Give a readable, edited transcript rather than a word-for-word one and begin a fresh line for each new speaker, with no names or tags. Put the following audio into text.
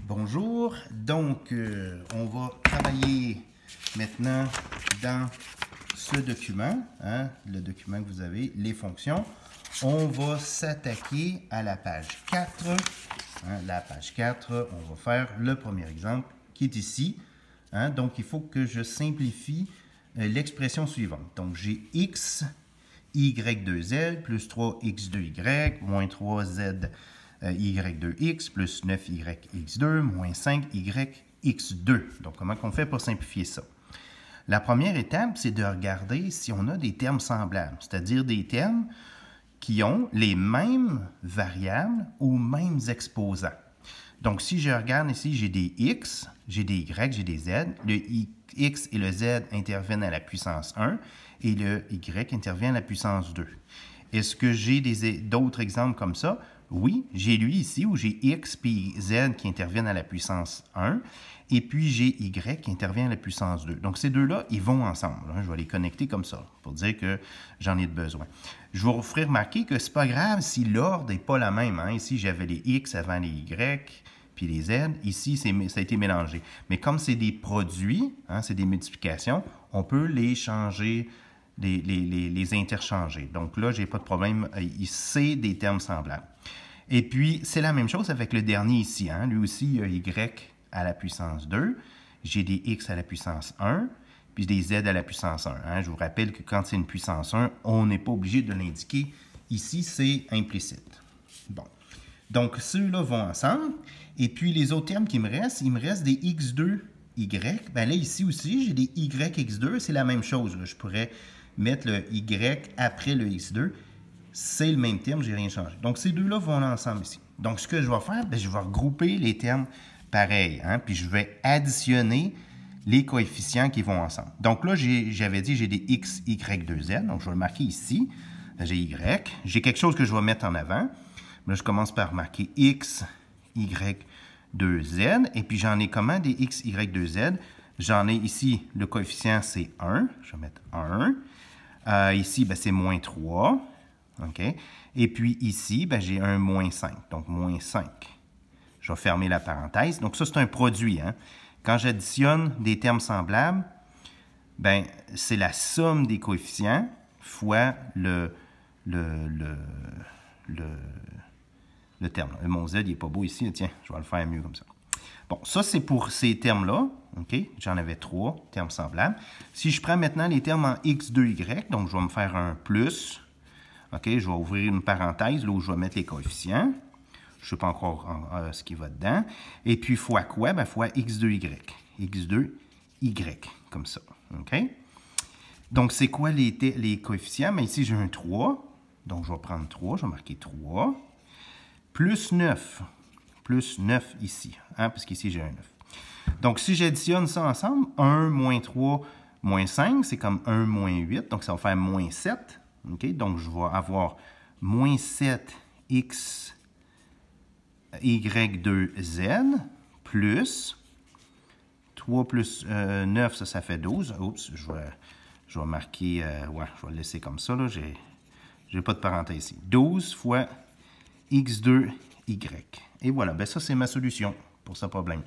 Bonjour, donc on va travailler maintenant dans ce document, le document que vous avez, les fonctions. On va s'attaquer à la page 4. La page 4, on va faire le premier exemple qui est ici. Donc il faut que je simplifie l'expression suivante. Donc j'ai x, y2z plus 3x2y moins 3z y2x plus 9yx2 moins 5yx2. Donc, comment on fait pour simplifier ça? La première étape, c'est de regarder si on a des termes semblables, c'est-à-dire des termes qui ont les mêmes variables aux mêmes exposants. Donc, si je regarde ici, j'ai des x, j'ai des y, j'ai des z. Le x et le z interviennent à la puissance 1 et le y intervient à la puissance 2. Est-ce que j'ai d'autres exemples comme ça? Oui, j'ai lui ici où j'ai x puis z qui interviennent à la puissance 1 et puis j'ai y qui intervient à la puissance 2. Donc ces deux-là, ils vont ensemble. Je vais les connecter comme ça pour dire que j'en ai besoin. Je vous ferai remarquer que ce n'est pas grave si l'ordre n'est pas la même. Ici, j'avais les x avant les y puis les z. Ici, ça a été mélangé. Mais comme c'est des produits, c'est des multiplications, on peut les changer, les interchanger. Donc là, je n'ai pas de problème. C'est des termes semblables. Et puis, c'est la même chose avec le dernier ici. Lui aussi, il y a y à la puissance 2. J'ai des x à la puissance 1, puis des z à la puissance 1. Je vous rappelle que quand c'est une puissance 1, on n'est pas obligé de l'indiquer. Ici, c'est implicite. Bon. Donc, ceux-là vont ensemble. Et puis, les autres termes qui me restent, il me reste des x2, y. Bien là, ici aussi, j'ai des yx2. C'est la même chose. Je pourrais mettre le y après le x2. C'est le même terme, je n'ai rien changé. Donc, ces deux-là vont ensemble ici. Donc, ce que je vais faire, je vais regrouper les termes pareils. Puis, je vais additionner les coefficients qui vont ensemble. Donc, là, j'avais dit j'ai des x, y, 2z. Donc, je vais le marquer ici. J'ai y. J'ai quelque chose que je vais mettre en avant. Là, je commence par marquer x, y, 2z. Et puis, j'en ai comment des x, y, 2z? J'en ai ici, le coefficient, c'est 1. Je vais mettre 1. Ici, c'est moins 3. OK? Et puis ici, j'ai un moins 5. Donc, moins 5. Je vais fermer la parenthèse. Donc, ça, c'est un produit. Quand j'additionne des termes semblables, c'est la somme des coefficients fois le terme. Mon z, il n'est pas beau ici. Tiens, je vais le faire mieux comme ça. Bon, ça, c'est pour ces termes-là. OK? J'en avais 3 termes semblables. Si je prends maintenant les termes en x2y, donc je vais me faire un plus. OK, je vais ouvrir une parenthèse là où je vais mettre les coefficients. Je ne sais pas encore ce qui va dedans. Et puis, fois quoi? Fois x2y. x2y, comme ça. OK? Donc, c'est quoi les coefficients? Ici, j'ai un 3. Donc, je vais prendre 3. Je vais marquer 3. Plus 9. Plus 9 ici. Parce qu'ici, j'ai un 9. Donc, si j'additionne ça ensemble, 1 moins 3 moins 5, c'est comme 1 moins 8. Donc, ça va faire moins 7. Okay? Donc, je vais avoir moins 7x y2z plus 3 plus 9, ça fait 12. Oups, je vais marquer, je vais le laisser comme ça. Je n'ai pas de parenthèse ici. 12 fois x2y. Et voilà, ça c'est ma solution pour ce problème.